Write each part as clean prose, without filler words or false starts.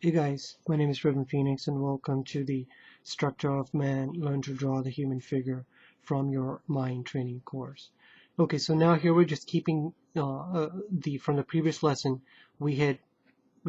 Hey guys, my name is Reverend Phoenix and welcome to the Structure of Man, Learn to Draw the Human Figure from your Mind Training course. Okay, so now here we're just keeping from the previous lesson, we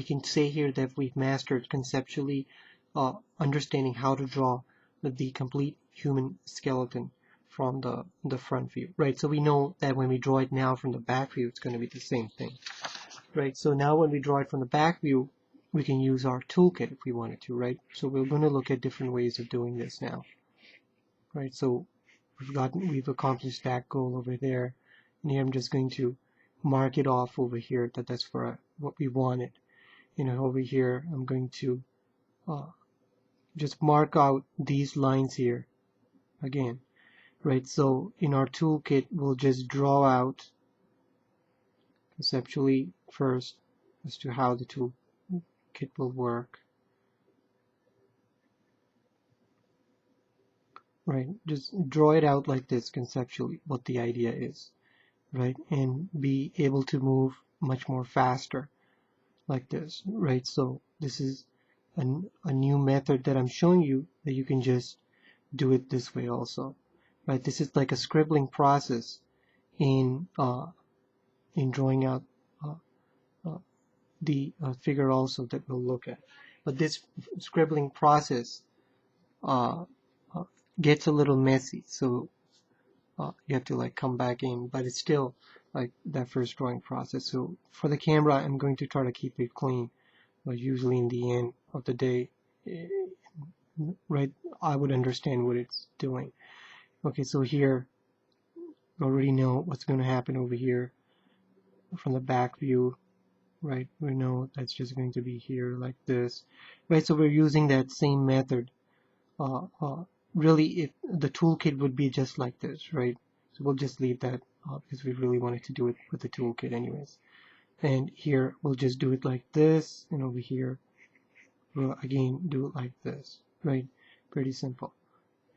can say here that we've mastered conceptually understanding how to draw the complete human skeleton from the front view, right? So we know that when we draw it now from the back view, it's going to be the same thing. Right, so now when we draw it from the back view, we can use our toolkit if we wanted to, right? So we're going to look at different ways of doing this now, right? So we've accomplished that goal over there, and here I'm just going to mark it off over here that that's for what we wanted. Over here I'm going to just mark out these lines here again, right? So in our toolkit we'll just draw out conceptually first as to how the toolkit will work. Right, just draw it out like this conceptually, what the idea is, right? And be able to move much more faster like this, right? So this is a new method that I'm showing you that you can just do it this way also, right? This is like a scribbling process in drawing out the figure also that we'll look at. But this scribbling process gets a little messy, so you have to like come back in, but it's still like that first drawing process. So for the camera, I'm going to try to keep it clean, but usually in the end of the day, right, I would understand what it's doing. Okay, so here, we already know what's going to happen over here from the back view, right? We know that's just going to be here like this, right? So we're using that same method. Really, if the toolkit would be just like this, right? So we'll just leave that because we really wanted to do it with the toolkit anyways. And here we'll just do it like this, and over here we'll again do it like this, right? Pretty simple.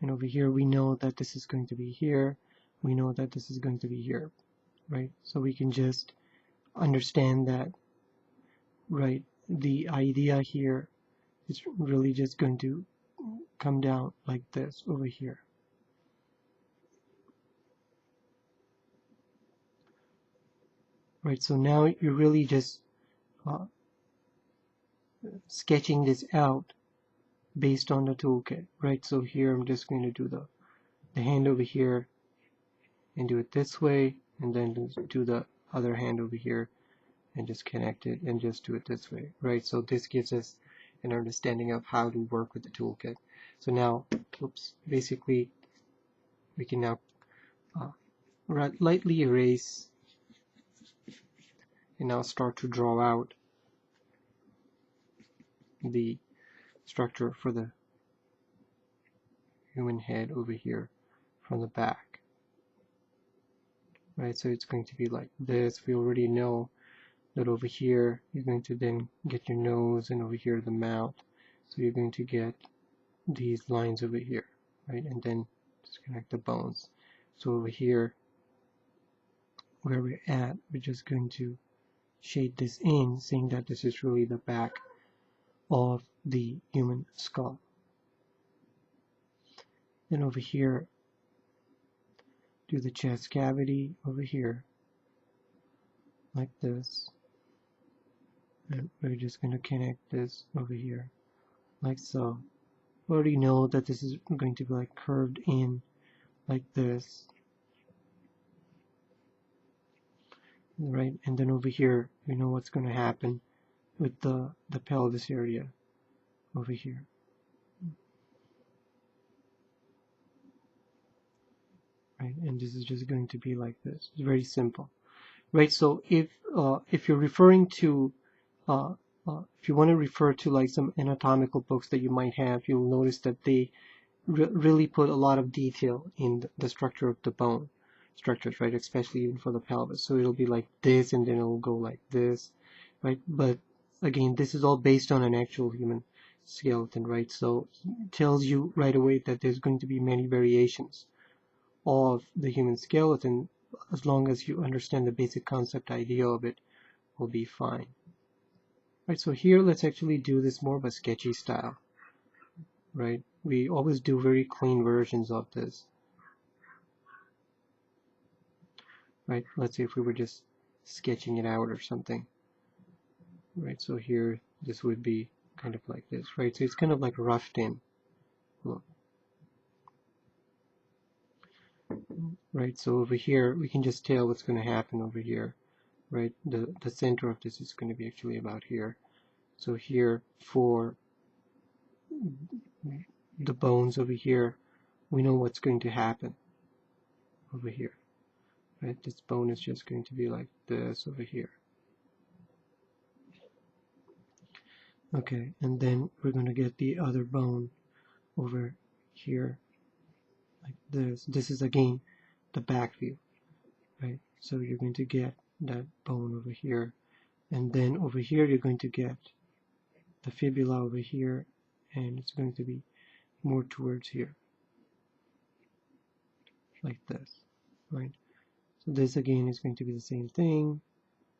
And over here we know that this is going to be here, we know that this is going to be here, right? So we can just understand that, right? The idea here is really just going to come down like this over here. Right, so now you're really just sketching this out based on the toolkit, right? So here I'm just going to do the hand over here and do it this way, and then do the other hand over here and just connect it and just do it this way, right? So this gives us an understanding of how to work with the toolkit. So now, basically we can now lightly erase and now start to draw out the structure for the human head over here from the back, right? So it's going to be like this. We already know that over here you're going to then get your nose, and over here the mouth, so you're going to get these lines over here, right? And then just connect the bones. So over here where we're at, we're just going to shade this in, saying that this is really the back of the human skull. Then over here, do the chest cavity over here, like this. And we're just going to connect this over here, like so. We already know that this is going to be like curved in, like this. Right, and then over here, we know what's going to happen with the pelvis area over here. Right, and this is just going to be like this. It's very simple, right? So if you're referring to if you want to refer to like some anatomical books that you might have, you'll notice that they really put a lot of detail in the structure of the bone structures, right? Especially even for the pelvis. So it'll be like this, and then it'll go like this, right? But again, this is all based on an actual human skeleton, right? So it tells you right away that there's going to be many variations of the human skeleton. As long as you understand the basic concept idea of it, will be fine. Right, so here let's actually do this more of a sketchy style, right? We always do very clean versions of this, right? Let's say if we were just sketching it out or something, right? So here this would be kind of like this, right? So it's kind of like roughed in, look, right? So over here we can just tell what's going to happen over here, right? The center of this is going to be actually about here. So here for the bones over here, we know what's going to happen over here, right? This bone is just going to be like this over here. Okay, and then we're going to get the other bone over here like this. This is again the back view, right? So you're going to get that bone over here, and then over here you're going to get the fibula over here, and it's going to be more towards here like this, right? So this again is going to be the same thing.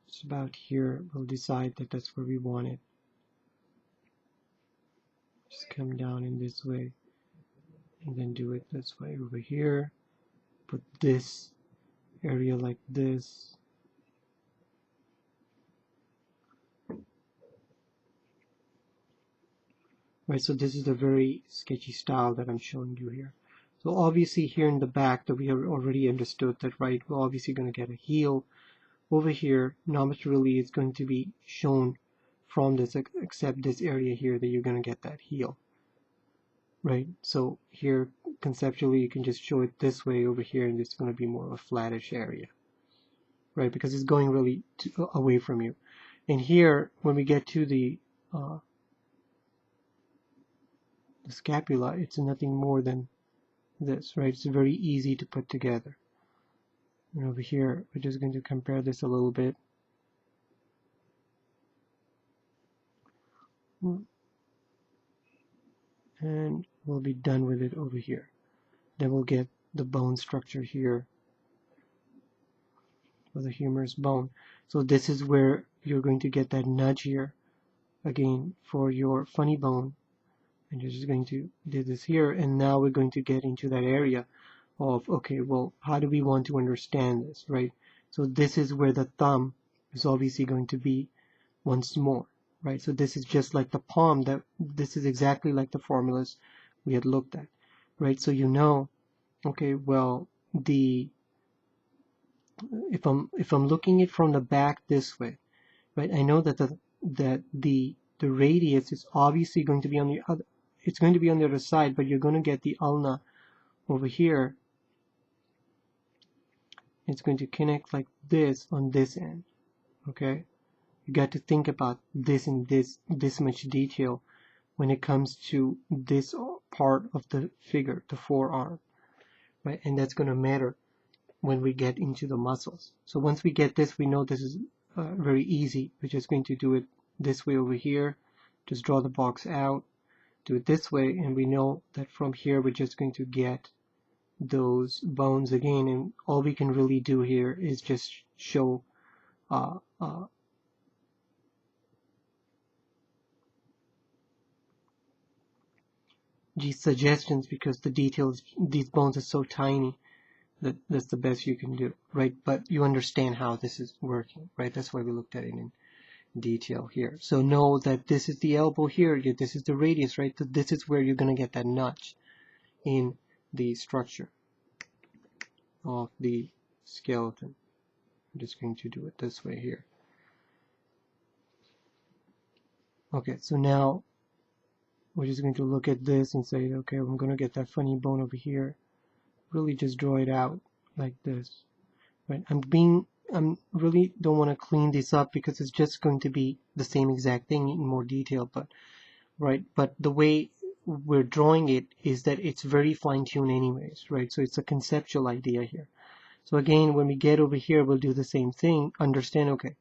It's about here. We'll decide that that's where we want it. Just come down in this way and then do it this way over here. Put this area like this. Right, so this is a very sketchy style that I'm showing you here. So obviously here in the back that we have already understood that, right, we're obviously going to get a heel. Over here, not much really is going to be shown from this except this area here that you're going to get that heel. Right, so here conceptually you can just show it this way over here, and it's going to be more of a flattish area, right, because it's going really away from you. And here when we get to the scapula, it's nothing more than this, right? It's very easy to put together. And over here we're just going to compare this a little bit. And we'll be done with it over here. Then we'll get the bone structure here for the humerus bone. So this is where you're going to get that nudge here again for your funny bone, and you're just going to do this here. And now we're going to get into that area of, okay, well, how do we want to understand this, right? So this is where the thumb is obviously going to be once more, right? So this is just like the palm, that this is exactly like the formulas we had looked at, right? So you know, okay, well, if I'm looking it from the back this way, right? I know that the radius is obviously going to be on the other, it's going to be on the other side, but you're going to get the ulna over here. It's going to connect like this on this end. Okay, you got to think about this in this much detail when it comes to this part of the figure, the forearm, right? And that's going to matter when we get into the muscles. So once we get this, we know this is very easy. We're just going to do it this way over here. Just draw the box out, do it this way, and we know that from here we're just going to get those bones again, and all we can really do here is just show these suggestions, because the details, these bones are so tiny that that's the best you can do, right? But you understand how this is working, right? That's why we looked at it in detail here. So know that this is the elbow here, this is the radius, right? So this is where you're going to get that notch in the structure of the skeleton. I'm just going to do it this way here. Okay, so now we're just going to look at this and say, okay, I'm going to get that funny bone over here. Really just draw it out like this, right? I'm really don't want to clean this up because it's just going to be the same exact thing in more detail, but right, but the way we're drawing it is that it's very fine-tuned anyways, right? So it's a conceptual idea here. So again, when we get over here, we'll do the same thing. Understand, okay,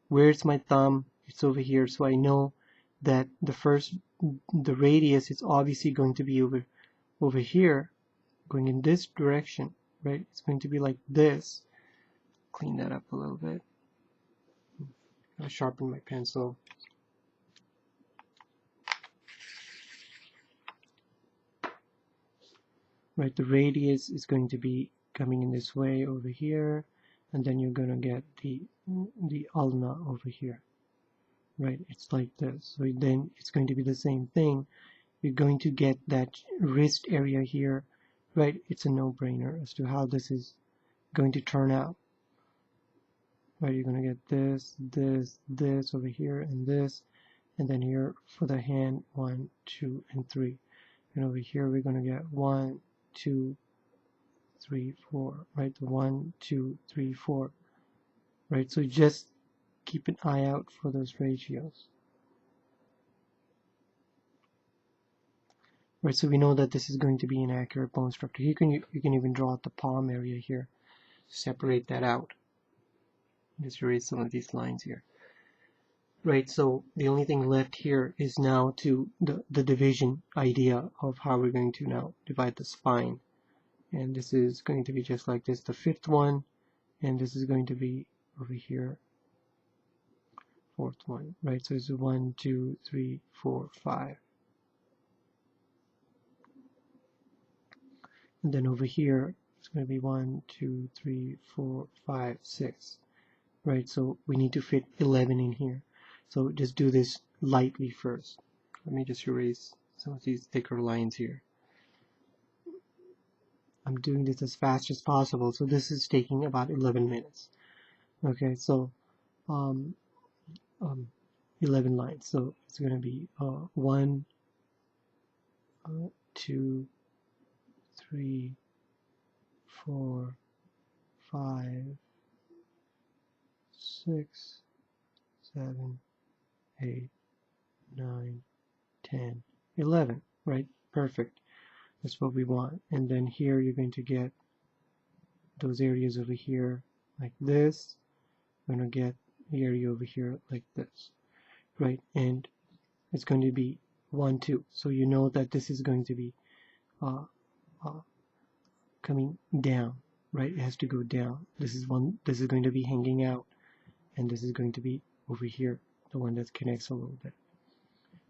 where's my thumb? It's over here, so I know that the radius is obviously going to be over here, going in this direction, right? It's going to be like this. Clean that up a little bit. I'll sharpen my pencil. right? The radius is going to be coming in this way over here, and then you're going to get the ulna over here, right? It's like this. So then it's going to be the same thing. You're going to get that wrist area here, right? It's a no-brainer as to how this is going to turn out, right? You're going to get this, this, this over here, and then here for the hand 1, 2, and 3. And over here we're going to get 1, 2, 3, 4, right? 1, 2, 3, 4, right? So just keep an eye out for those ratios. Right, so we know that this is going to be an accurate bone structure. You can even draw out the palm area here, separate that out. Just erase some of these lines here. Right, so the only thing left here is now to the division idea of how we're going to now divide the spine. And this is going to be just like this, the fifth one, and this is going to be over here, fourth one, right? So it's 1, 2, 3, 4, 5. And then over here, it's going to be 1, 2, 3, 4, 5, 6. Right, so we need to fit 11 in here. So just do this lightly first. Let me just erase some of these thicker lines here. I'm doing this as fast as possible, so this is taking about 11 minutes. Okay, so 11 lines. So it's going to be 1, 2, 3, 4, 5, 6, 7, 8, 9, 10, 11, right? Perfect. That's what we want. And then here you're going to get those areas over here like this. We're going to get the area over here like this, right? And it's going to be 1, 2. So you know that this is going to be coming down, right? It has to go down. This is going to be hanging out, and this is going to be over here, the one that connects a little bit,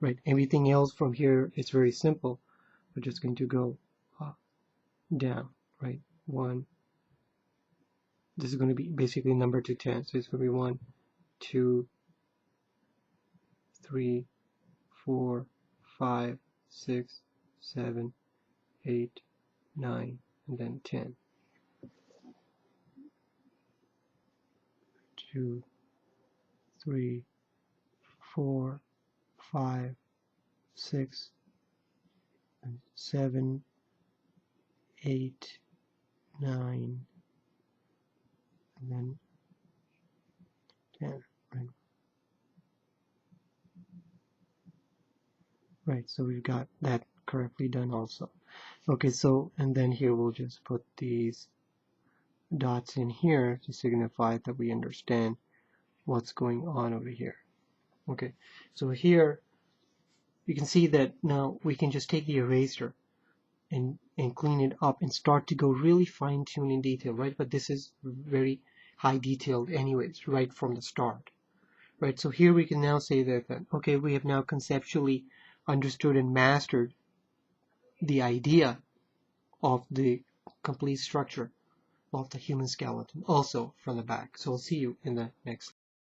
right? Everything else from here is very simple. We're just going to go down, right? 1. This is going to be basically number to 10. So it's going to be 1, 2, 3, 4, 5, 6, 7, 8, 9, and then 10. 2, 3, 4, 5, 6, 7, 8, 9, and then 10, right? Right, so we've got that correctly done also. Okay, so, and then here we'll just put these dots in here to signify that we understand what's going on over here. Okay, so here you can see that now we can just take the eraser and clean it up and start to go really fine-tune in detail, right? But this is very high detailed anyways, right from the start, right? So here we can now say that okay, we have now conceptually understood and mastered the idea of the complete structure of the human skeleton, also from the back. So I'll see you in the next slide.